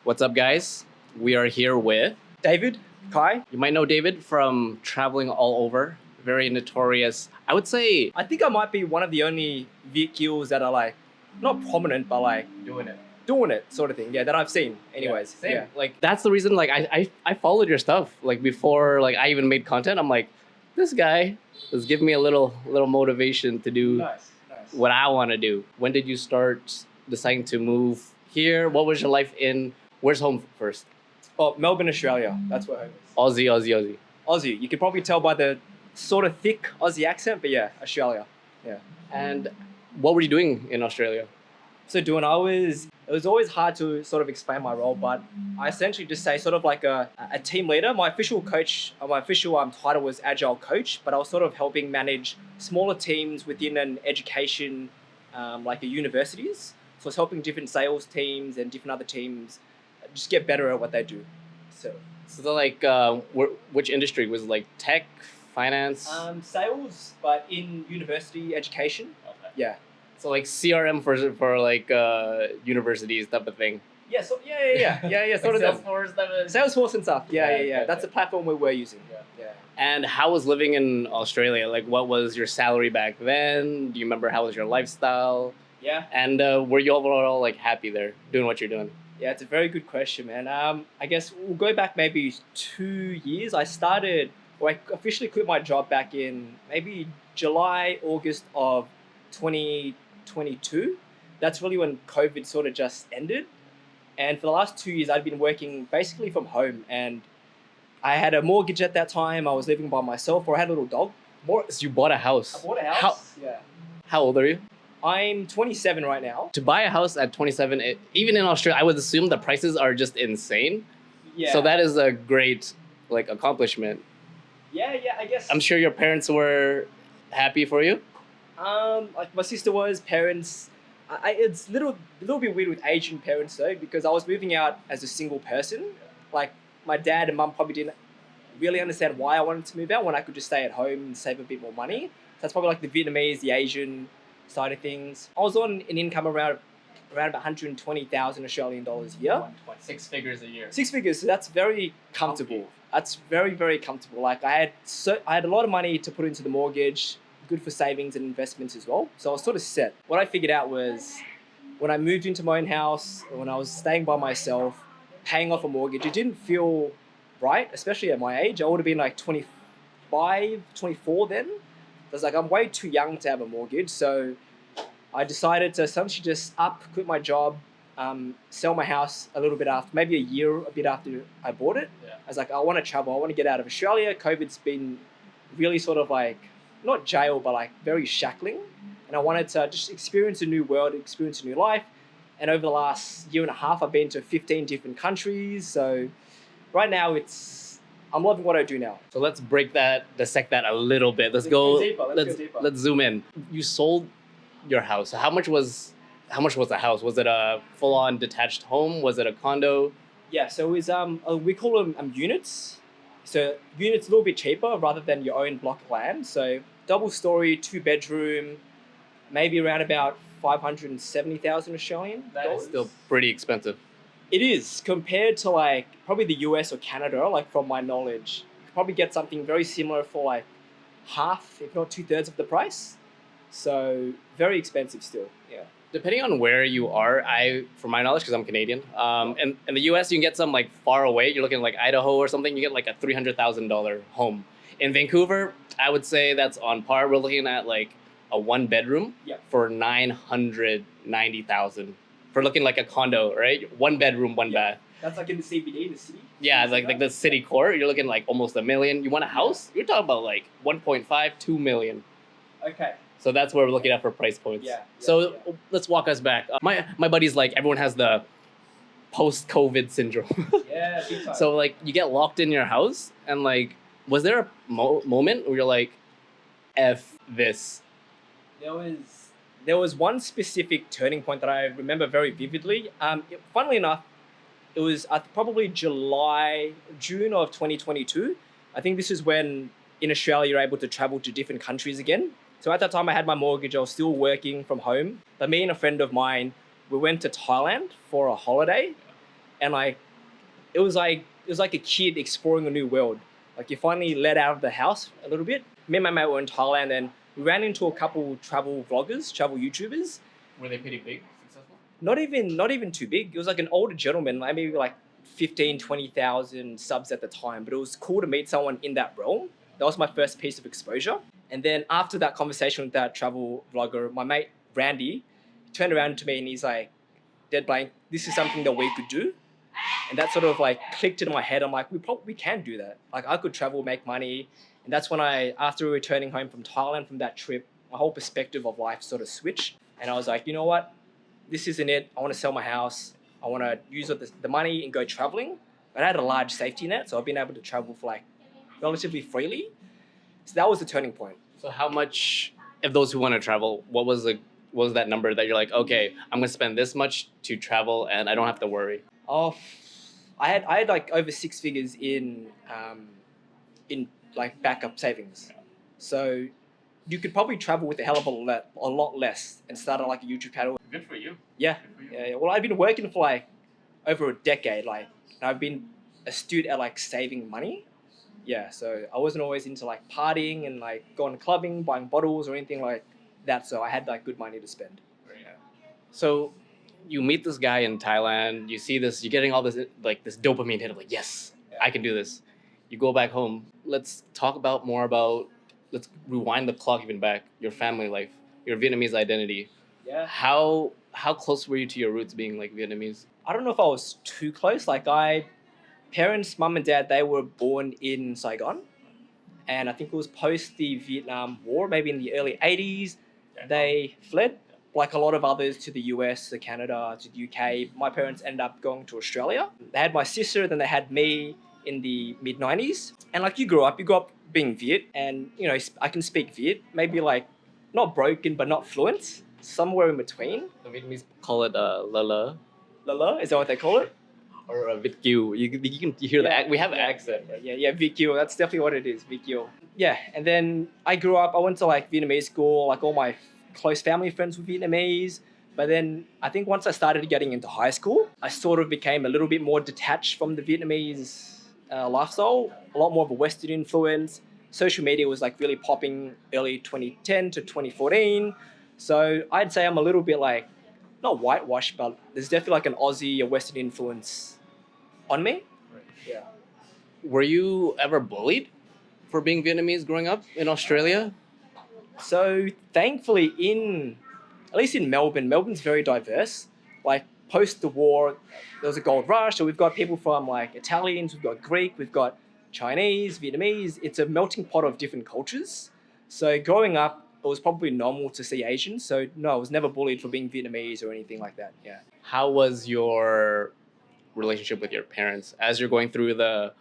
What's up, guys? We are here with, David Khai. you might know David from traveling all over, very notorious. I would say I think I might be one of the only Viet Gills that are like, not prominent, but like doing it sort of thing. Yeah, that I've seen anyways. same. Yeah. Like that's the reason like I followed your stuff like before like I even made content. I'm like, this guy is giving me a little motivation to do Nice. what I want to do. When did you start deciding to move here? What was your life in? Where's home first? Oh, Melbourne, Australia. That's where home is. Aussie. Aussie. You can probably tell by the sort of thick Aussie accent, but yeah, Australia. Yeah. And what were you doing in Australia? So it was always hard to sort of explain my role, but I essentially just say sort of like a team leader. My official title was agile coach, but I was sort of helping manage smaller teams within an education, like a universities. So I was helping different sales teams and different other teams just get better at what they do. So like, which industry was it, like tech, finance? sales, but in university education. Okay. Yeah. So like CRM for like universities type of thing. Yeah. So yeah. Sort of that. Salesforce type of. Salesforce and stuff. Yeah. Okay. That's the platform we were using. Yeah. And how was living in Australia? Like, what was your salary back then? Do you remember how was your lifestyle? Yeah. And were you overall like happy there doing what you're doing? Yeah, it's a very good question, man. I guess we'll go back maybe 2 years. I officially quit my job back in maybe July, August of 2022. That's really when COVID sort of just ended. And for the last 2 years, I'd been working basically from home. And I had a mortgage at that time. I was living by myself, or I had a little dog. So you bought a house. I bought a house. Yeah. How old are you? I'm 27 right now. To buy a house at 27, even in Australia, I would assume the prices are just insane. Yeah. So that is a great like accomplishment. Yeah, I guess. I'm sure your parents were happy for you. Like my sister was, parents. It's a little bit weird with Asian parents though, because I was moving out as a single person. Like my dad and mum probably didn't really understand why I wanted to move out when I could just stay at home and save a bit more money. So that's probably like the Vietnamese, the Asian side of things. I was on an income around about 120,000 Australian dollars a year. 6 figures a year. 6 figures, so that's very comfortable. That's very, very comfortable. Like I had a lot of money to put into the mortgage, good for savings and investments as well. So I was sort of set. What I figured out was when I moved into my own house, when I was staying by myself, paying off a mortgage, it didn't feel right, especially at my age. I would have been like 25, 24 then. I was like, I'm way too young to have a mortgage. So I decided to essentially just quit my job, sell my house a little bit after, maybe a bit after I bought it. Yeah. I was like, I want to travel. I want to get out of Australia. COVID's been really sort of like, not jail, but like very shackling. And I wanted to just experience a new world, experience a new life. And over the last year and a half, I've been to 15 different countries. So right now I'm loving what I do now. So let's dissect that a little bit. Let's go go deeper, let's go deeper. Let's zoom in. You sold your house. So how much was the house? Was it a full-on detached home? Was it a condo? Yeah, so it's we call them units. So units a little bit cheaper rather than your own block of land. So double story, 2-bedroom, maybe around about 570,000 Australian. That is still pretty expensive. It is compared to like probably the US or Canada. Like from my knowledge, you could probably get something very similar for like half, if not 2/3 of the price. So very expensive still. Yeah. Depending on where you are, from my knowledge, because I'm Canadian, and in the US, you can get some like far away. You're looking like Idaho or something. You get like a $300,000 home. In Vancouver, I would say that's on par. We're looking at like a 1-bedroom for $990,000. For looking like a condo, right? 1 bedroom, 1 bath. That's like in the CBD, the city. Yeah, like the city core. You're looking like almost $1 million. You want a house? You're talking about like 1.5, 2 million. Okay. So that's where we're looking at for price points. So let's walk us back. My buddy's like, everyone has the post-COVID syndrome. Yeah, big time. So like you get locked in your house and like, was there a moment where you're like, F this? There was one specific turning point that I remember very vividly. Funnily enough, it was probably June of 2022. I think this is when in Australia you're able to travel to different countries again. So at that time I had my mortgage, I was still working from home. But me and a friend of mine, we went to Thailand for a holiday. and like it was like a kid exploring a new world. Like you finally let out of the house a little bit. Me and my mate were in Thailand, and we ran into a couple travel vloggers, travel YouTubers. Were they pretty big, successful? Not even too big. It was like an older gentleman, like maybe like 15, 20,000 subs at the time. But it was cool to meet someone in that realm. That was my first piece of exposure. And then after that conversation with that travel vlogger, my mate Randy turned around to me and he's like, dead blank, this is something that we could do. And that sort of like clicked into my head. I'm like, we can do that. Like I could travel, make money. And that's when after returning home from Thailand from that trip, my whole perspective of life sort of switched. And I was like, you know what? This isn't it. I want to sell my house. I want to use the money and go traveling. But I had a large safety net, so I've been able to travel for like relatively freely. So that was the turning point. So how much, if those who want to travel, what was that number that you're like, okay, I'm gonna spend this much to travel and I don't have to worry? Oh, I had like over six figures in like backup savings. So you could probably travel with a hell of a lot less and start like a YouTube channel. Good for you. Yeah. Good for you. Yeah. Well, I've been working for like over a decade, like, and I've been astute at like saving money. Yeah. So I wasn't always into like partying and like going clubbing, buying bottles or anything like that. So I had like good money to spend. Yeah. So you meet this guy in Thailand, you see this, you're getting all this like this dopamine hit of like, yes, I can do this. You go back home. Let's talk more about, let's rewind the clock even back, your family life, your Vietnamese identity. Yeah. How close were you to your roots being like Vietnamese? I don't know if I was too close. Like parents, mum and dad, they were born in Saigon. And I think it was post the Vietnam War, maybe in the early 80s, they fled. Like a lot of others, to the US, to Canada, to the UK. My parents ended up going to Australia. They had my sister, then they had me in the mid 90s. And like you grew up being Viet, and you know, I can speak Viet, maybe like not broken, but not fluent, somewhere in between. The Vietnamese call it lala. Lala, is that what they call it? Or Viet Kieu. You can hear we have accent. Right? Yeah, Viet Kieu, that's definitely what it is, Viet Kieu. Yeah, and then I grew up, I went to like Vietnamese school, like all my close family friends were Vietnamese. But then I think once I started getting into high school, I sort of became a little bit more detached from the Vietnamese lifestyle, a lot more of a Western influence. Social media was like really popping early 2010 to 2014. So I'd say I'm a little bit like, not whitewashed, but there's definitely like an Aussie, a Western influence on me. Right. Yeah. Were you ever bullied for being Vietnamese growing up in Australia? So thankfully at least in Melbourne's very diverse. Like post the war, there was a gold rush. So we've got people from like Italians, we've got Greek, we've got Chinese, Vietnamese. It's a melting pot of different cultures. So growing up, it was probably normal to see Asians. So no, I was never bullied for being Vietnamese or anything like that. Yeah. How was your relationship with your parents as you're going through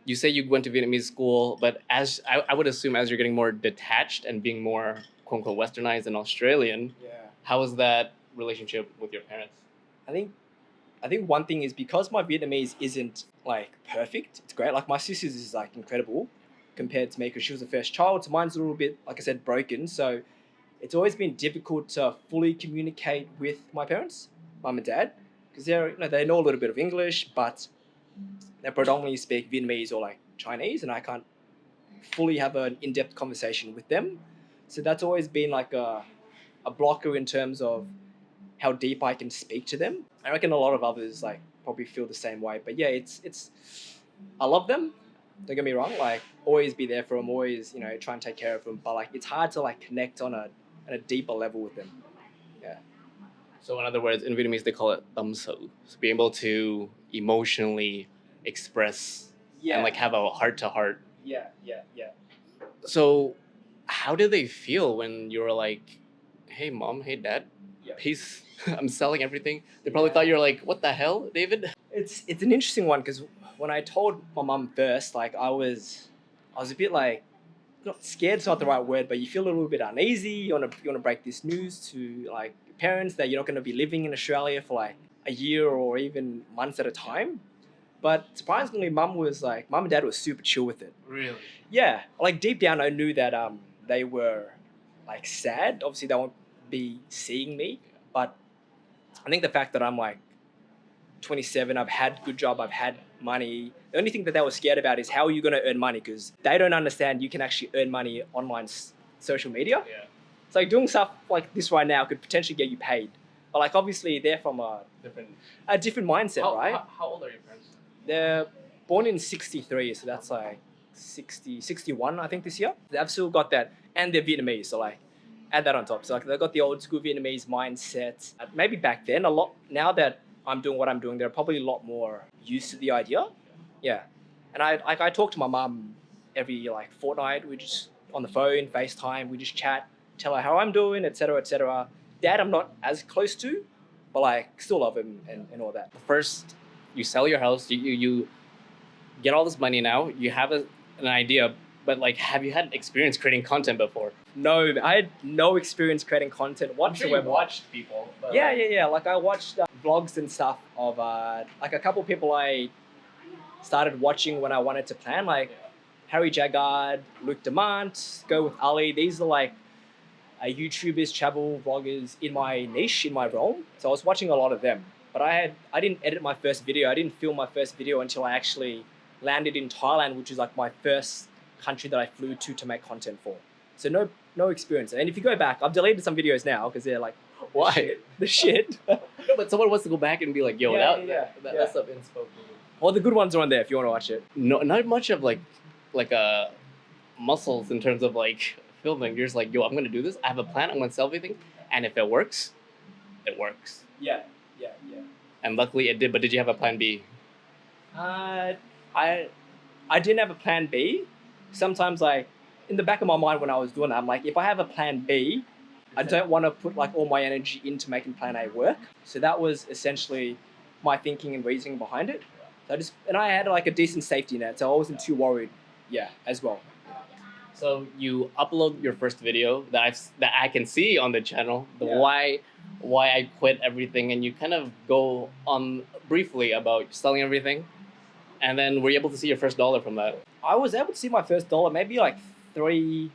you say you went to Vietnamese school, but as I would assume as you're getting more detached and being more quote unquote westernized and Australian, how was that relationship with your parents? I think one thing is because my Vietnamese isn't like perfect, it's great. Like my sister's is like incredible compared to me because she was the first child. So mine's a little bit, like I said, broken. So it's always been difficult to fully communicate with my parents, mum and dad, because they know a little bit of English, but they predominantly speak Vietnamese or like Chinese, and I can't fully have an in-depth conversation with them. So that's always been like a blocker in terms of how deep I can speak to them. I reckon a lot of others like probably feel the same way. But yeah, it's I love them. Don't get me wrong. Like always be there for them. Always try and take care of them. But like it's hard to like connect on a deeper level with them. Yeah. So in other words, in Vietnamese they call it tâm sự. So being able to emotionally express and like have a heart to heart. Yeah. So how did they feel when you were like, hey mom, hey dad, peace, I'm selling everything? They probably thought you were like, what the hell, David? It's an interesting one because when I told my mum first, like I was a bit like, not scared's not the right word, but you feel a little bit uneasy. You wanna break this news to like your parents that you're not gonna be living in Australia for like a year or even months at a time. But surprisingly, mum and dad were super chill with it. Really? Yeah, like deep down, I knew that they were like sad. Obviously, they won't be seeing me, but I think the fact that I'm like 27. I've had good job. I've had money. The only thing that they were scared about is how are you going to earn money, because they don't understand you can actually earn money online social media. Yeah. It's like doing stuff like this right now could potentially get you paid. But like obviously they're from Different. a different mindset, right? How old are your parents? They're born in 63, so that's like 61, I think, this year. They've still got that, and they're Vietnamese, so like add that on top. So like they've got the old school Vietnamese mindset. Maybe back then a lot. Now that I'm doing what I'm doing, they're probably a lot more used to the idea. Yeah, and I talk to my mum every like fortnight. We just on the phone, FaceTime. We just chat, tell her how I'm doing, etc., etc. Dad, I'm not as close to, but like still love him and all that. First, you sell your house. You get all this money now. You have an idea, but like, have you had experience creating content before? No, I had no experience creating content I'm sure whatsoever. you watched people. But Yeah. Like I watched vlogs and stuff of like a couple people I started watching when I wanted to plan, like Harry Jaggard, Luke Demant, Go with Ali. These are like YouTubers, travel vloggers in my niche, in my realm. So I was watching a lot of them. But I didn't edit my first video. I didn't film my first video until I actually landed in Thailand, which is like my first country that I flew to make content for. So no experience. And if you go back, I've deleted some videos now because they're like, why? The shit. No, but someone wants to go back and be like, yo, that's some inspo. All the good ones are on there if you want to watch it. No, not much of like muscles in terms of like filming. You're just like, yo, I'm gonna do this. I have a plan. I'm gonna sell everything, and if it works, it works. Yeah. And luckily it did. But did you have a plan B? I didn't have a plan B. Sometimes like in the back of my mind when I was doing that, I'm like, if I have a plan B, I don't want to put like all my energy into making plan A work. So that was essentially my thinking and reasoning behind it. So I had like a decent safety net, so I wasn't too worried. Yeah, as well. So you upload your first video that I can see on the channel. Why I quit everything, and you kind of go on briefly about selling everything, and then were you able to see your first dollar from that? I was able to see my first dollar maybe like 3.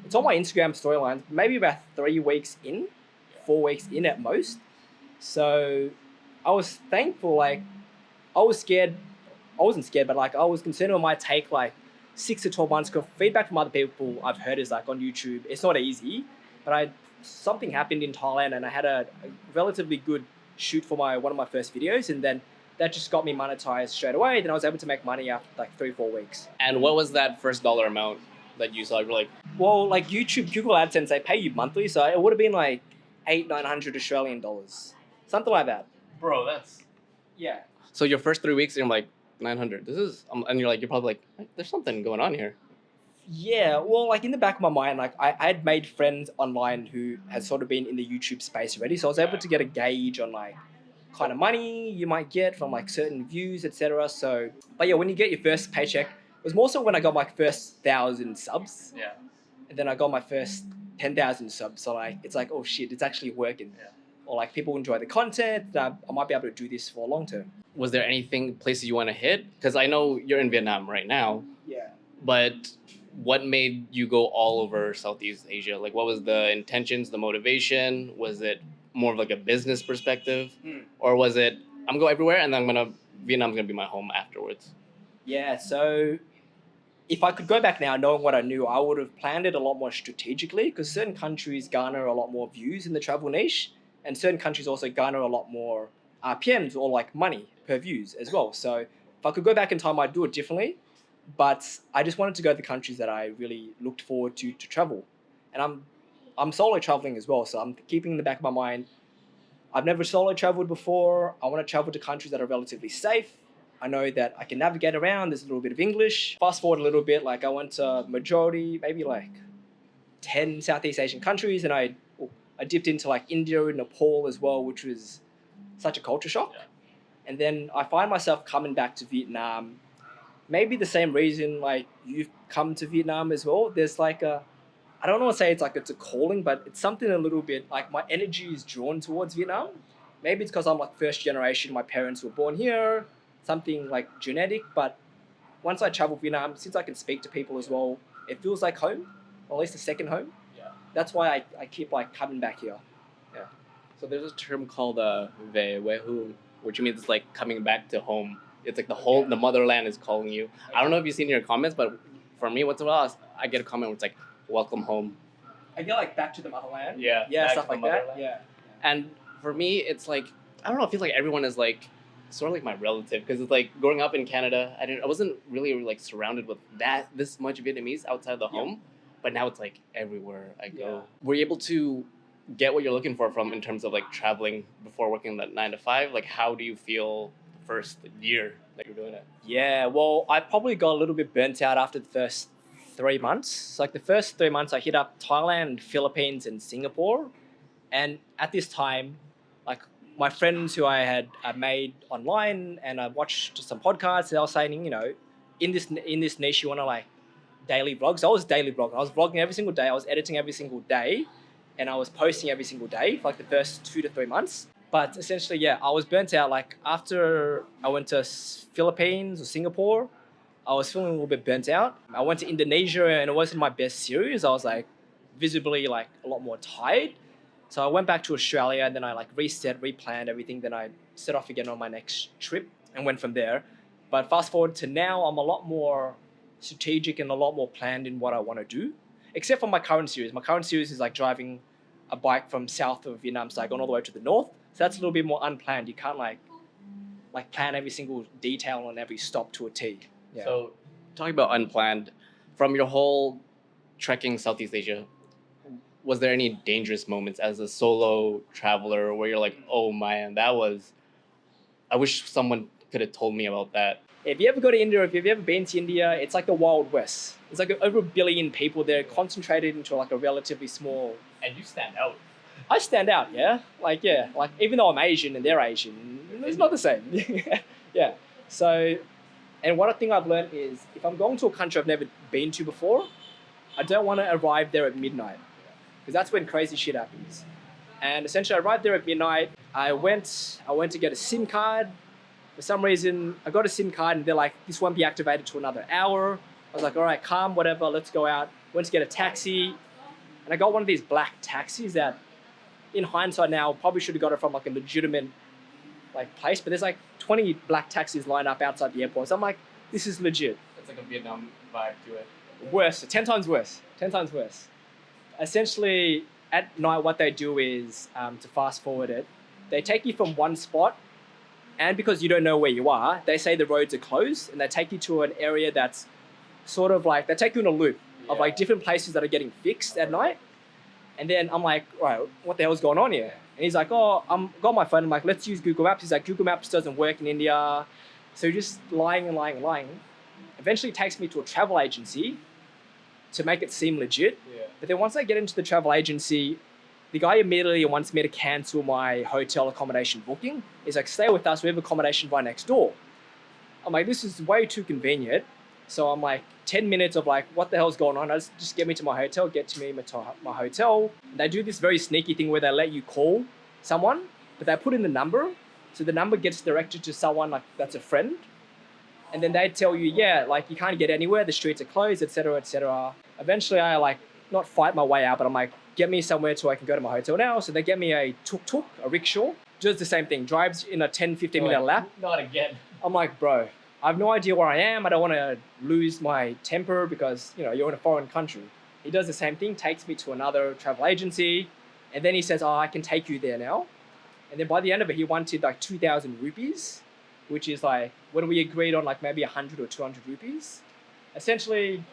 It's on my Instagram storylines. Maybe about 3 weeks in, 4 weeks in at most. So I was thankful. Like I was scared. I wasn't scared, but like I was concerned it might take like 6 to 12 months. Because feedback from other people I've heard is like on YouTube, it's not easy. But something happened in Thailand, and I had a relatively good shoot for one of my first videos, and then that just got me monetized straight away. Then I was able to make money after like 3-4 weeks. And what was that first dollar amount that you saw? You were like, well, like YouTube, Google AdSense, they pay you monthly, so it would have been like 800-900 Australian dollars, something like that. bro, that's Yeah. so your first 3 weeks, you're like 900. This is, and you're probably like, there's something going on here. Yeah, well, like in the back of my mind, like I had made friends online who had sort of been in the YouTube space already, so I was able to get a gauge on like kind of money you might get from like certain views, etc. So, but yeah, when you get your first paycheck, it was more so when I got my first 1,000 subs, Yeah. and then I got my first 10,000 subs. So like, it's like, oh shit, it's actually working. Yeah. Or like people enjoy the content. I might be able to do this for long term. Was there anything, places you want to hit? Because I know you're in Vietnam right now, Yeah. but what made you go all over Southeast Asia? Like, what was the intentions, the motivation? Was it more of like a business perspective? Or was it, I'm going everywhere and then Vietnam's gonna be my home afterwards? Yeah, so if I could go back now knowing what I knew, I would have planned it a lot more strategically, because certain countries garner a lot more views in the travel niche, and certain countries also garner a lot more RPMs, or like money per views as well. So if I could go back in time, I'd do it differently. But I just wanted to go to the countries that I really looked forward to travel. And I'm solo traveling as well, so I'm keeping in the back of my mind, I've never solo traveled before. I want to travel to countries that are relatively safe. I know that I can navigate around. There's a little bit of English. Fast forward a little bit, like I went to majority, maybe like 10 Southeast Asian countries, and I dipped into like India and Nepal as well, which was such a culture shock. Yeah. And then I find myself coming back to Vietnam, maybe the same reason like you've come to Vietnam as well. There's like I don't want to say it's like it's a calling, but it's something a little bit like my energy is drawn towards Vietnam. Maybe it's because I'm like first generation, my parents were born here, something like genetic. But once I travel Vietnam, since I can speak to people as well, it feels like home, or at least a second home. Yeah. That's why I keep like coming back here. So there's a term called về quê hương, which means it's like coming back to home. It's like the motherland is calling you. I don't know if you've seen your comments, but for me, once in a while, I get a comment where it's like, welcome home. I get like back to the motherland. Yeah, Yeah, back stuff to the like that. motherland. Yeah. And for me, it's like, I don't know, it feels like everyone is like, sort of like my relative, because it's like growing up in Canada, I wasn't really like surrounded with this much Vietnamese outside the home, but now it's like everywhere I go. Yeah. Were you able to get what you're looking for from in terms of like traveling before working that 9 to 5? Like, how do you feel the first year that you're doing it? Yeah, well, I probably got a little bit burnt out after the first 3 months. So like the first 3 months, I hit up Thailand, Philippines, and Singapore. And at this time, like my friends who I had made online and I watched some podcasts, they were saying, in this niche, you want to like daily vlogs. I was daily vlogging. I was vlogging every single day. I was editing every single day, and I was posting every single day for like the first 2 to 3 months. But essentially, yeah, I was burnt out. Like after I went to Philippines or Singapore, I was feeling a little bit burnt out. I went to Indonesia and it wasn't my best series. I was like visibly like a lot more tired. So I went back to Australia and then I like replanned everything. Then I set off again on my next trip and went from there. But fast forward to now, I'm a lot more strategic and a lot more planned in what I want to do. Except for my current series. My current series is like driving a bike from south of Vietnam, Saigon, all the way to the north. So that's a little bit more unplanned. You can't like plan every single detail on every stop to a T. Yeah. So, talking about unplanned, from your whole trekking Southeast Asia, was there any dangerous moments as a solo traveler where you're like, oh man, I wish someone could have told me about that? If you ever go to India, or if you've ever been to India, it's like the Wild West. It's like over 1 billion people there concentrated into like a relatively small. And you stand out. I stand out, yeah. Like even though I'm Asian and they're Asian, it's not the same. Yeah. So, and one thing I've learned is if I'm going to a country I've never been to before, I don't want to arrive there at midnight because that's when crazy shit happens. And essentially, I arrived there at midnight. I went to get a SIM card. For some reason, I got a SIM card and they're like, this won't be activated to another hour. I was like, all right, calm, whatever, let's go out. Went to get a taxi and I got one of these black taxis that in hindsight now, probably should have got it from like a legitimate like place, but there's like 20 black taxis lined up outside the airport. So I'm like, this is legit. It's like a Vietnam vibe to it. Worse, 10 times worse. Essentially, at night, what they do is, to fast forward it, they take you from one spot, and because you don't know where you are, they say the roads are closed, and they take you to an area that's sort of like, they take you in a loop of like different places that are getting fixed at night. And then I'm like, right, what the hell's going on here? And he's like, oh, got my phone. I'm like, let's use Google Maps. He's like, Google Maps doesn't work in India. So just lying. Eventually takes me to a travel agency to make it seem legit. Yeah. But then once I get into the travel agency, the guy immediately wants me to cancel my hotel accommodation booking. He's like, stay with us. We have accommodation right next door. I'm like, this is way too convenient. So I'm like, 10 minutes of like, what the hell's going on? Just get me to my hotel, get to me my hotel. They do this very sneaky thing where they let you call someone, but they put in the number. So the number gets directed to someone like that's a friend. And then they tell you, yeah, like you can't get anywhere. The streets are closed, etc., etc. Eventually I like not fight my way out, but I'm like, get me somewhere so I can go to my hotel now. So they get me a tuk-tuk, a rickshaw, does the same thing, drives in a 10, 15 minute lap. Not again. I'm like, bro, I have no idea where I am. I don't want to lose my temper because, you're in a foreign country. He does the same thing, takes me to another travel agency. And then he says, oh, I can take you there now. And then by the end of it, he wanted like 2,000 rupees, which is like when we agreed on like maybe 100 or 200 rupees. Essentially,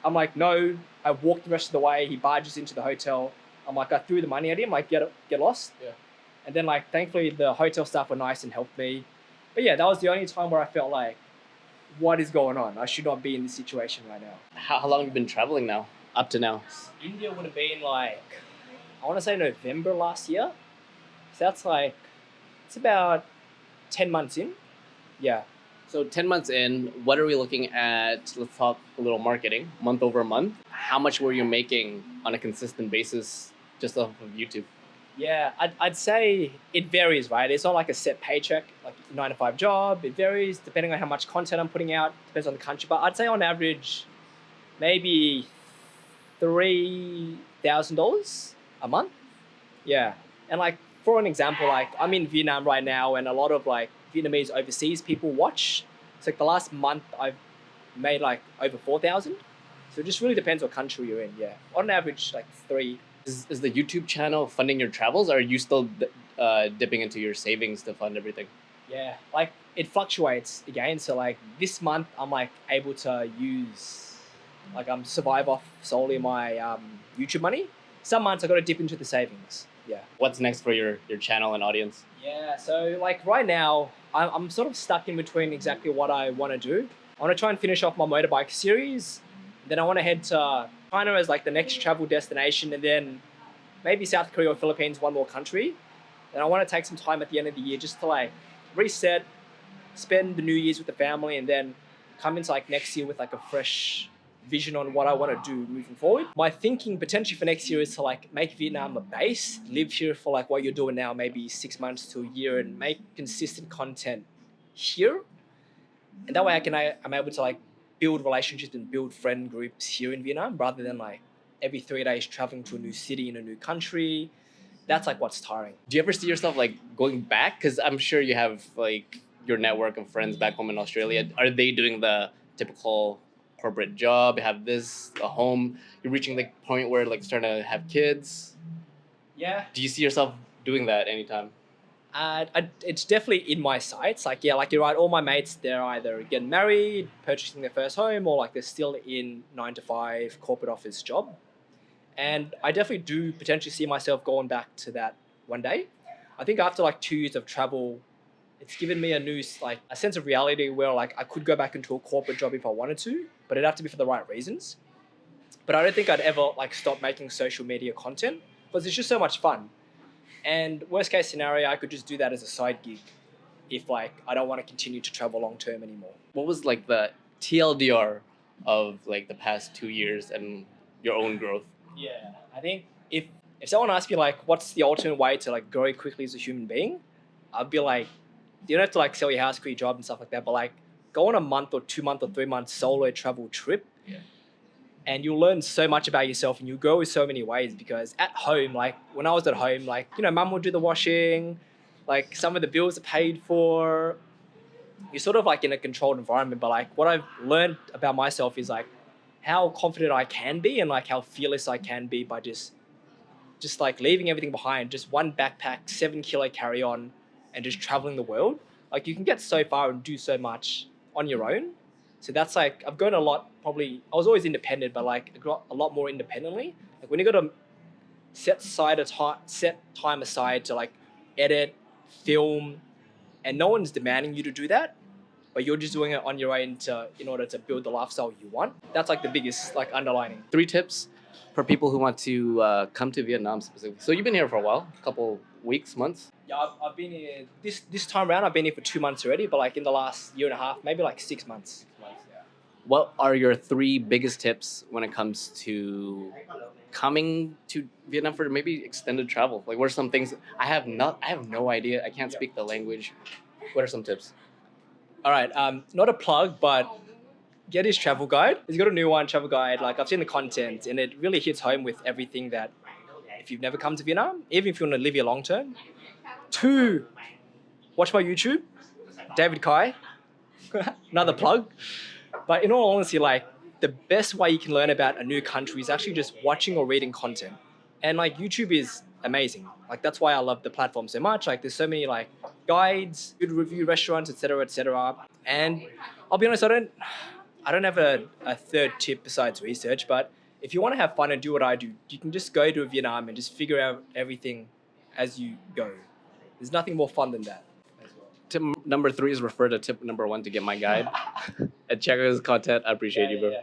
I'm like, no. I walked the rest of the way. He barges into the hotel. I'm like, I threw the money at him, like, get lost. Yeah. And then like, thankfully the hotel staff were nice and helped me. But yeah, that was the only time where I felt like, what is going on? I should not be in this situation right now. How long have you been traveling now? Up to now? India would have been like, I want to say November last year. So that's like, it's about 10 months in. Yeah. So 10 months in, what are we looking at? Let's talk a little marketing, month over month. How much were you making on a consistent basis just off of YouTube? Yeah, I'd say it varies, right? It's not like a set paycheck, like a 9 to 5 job. It varies depending on how much content I'm putting out. Depends on the country. But I'd say on average, maybe $3,000 a month. Yeah. And like for an example, like I'm in Vietnam right now, and a lot of like Vietnamese overseas people watch. It's like the last month I've made like over 4,000. So it just really depends what country you're in. Yeah, on average, like three. Is the YouTube channel funding your travels, or are you still dipping into your savings to fund everything? Yeah, like it fluctuates again. So like this month, I'm like able to use, like I'm survive off solely my YouTube money. Some months I got to dip into the savings. Yeah. What's next for your channel and audience? Yeah. So like right now, I'm sort of stuck in between exactly what I want to do. I want to try and finish off my motorbike series. Then I want to head to China as like the next travel destination, and then maybe South Korea or Philippines, one more country. And I want to take some time at the end of the year just to like reset, spend the New Year's with the family, and then come into like next year with like a fresh vision on what I want to do moving forward. My thinking potentially for next year is to like make Vietnam a base, live here for like what you're doing now, maybe 6 months to a year, and make consistent content here. And that way I'm able to like build relationships and build friend groups here in Vietnam rather than like every 3 days traveling to a new city in a new country. That's like what's tiring. Do you ever see yourself like going back? Because I'm sure you have like your network of friends back home in Australia. Are they doing the typical corporate job, have this, a home? You're reaching the point where like starting to have kids. Yeah. Do you see yourself doing that anytime? It's definitely in my sights. Like, yeah, like you're right. All my mates, they're either getting married, purchasing their first home, or like they're still in 9 to 5 corporate office job. And I definitely do potentially see myself going back to that one day. I think after like 2 years of travel, it's given me a sense of reality where like I could go back into a corporate job if I wanted to, but it'd have to be for the right reasons. But I don't think I'd ever like stop making social media content because it's just so much fun. And worst case scenario, I could just do that as a side gig if like I don't want to continue to travel long term anymore. What was like the TLDR of like the past 2 years and your own growth? Yeah, I think if someone asks me like what's the ultimate way to like grow quickly as a human being, I'd be like, you don't have to like sell your house, quit your job and stuff like that, but like go on a month or 2 month or 3 month solo travel trip. Yeah. And you'll learn so much about yourself and you'll grow in so many ways because at home, like when I was at home, like, you know, mum would do the washing, like some of the bills are paid for. You're sort of like in a controlled environment, but like what I've learned about myself is like how confident I can be and like how fearless I can be by just like leaving everything behind, just one backpack, 7 kilo carry on and just traveling the world. Like you can get so far and do so much on your own. So that's like, I've grown a lot, probably, I was always independent, but like I got a lot more independently. Like when you got to set time aside to like edit, film, and no one's demanding you to do that, but you're just doing it on your own in order to build the lifestyle you want. That's like the biggest like underlining. 3 tips for people who want to come to Vietnam specifically. So you've been here for a while, a couple weeks, months. Yeah, I've been here this time around. I've been here for 2 months already, but like in the last year and a half, maybe like 6 months. What are your 3 biggest tips when it comes to coming to Vietnam for maybe extended travel? Like what are some things I have no idea. I can't speak the language. What are some tips? All right, not a plug, but get his travel guide. He's got a new one, travel guide. Like I've seen the content and it really hits home with everything that if you've never come to Vietnam, even if you want to live here long term. 2, watch my YouTube, David Khai. Another plug. But in all honesty, like the best way you can learn about a new country is actually just watching or reading content. And like YouTube is amazing. Like that's why I love the platform so much. Like there's so many like guides, good review restaurants, etc., etc. And I'll be honest, I don't have a third tip besides research, but if you want to have fun and do what I do, you can just go to Vietnam and just figure out everything as you go. There's nothing more fun than that. Tip number 3 is refer to tip number 1 to get my guide and check out his content. I appreciate you, bro. Yeah.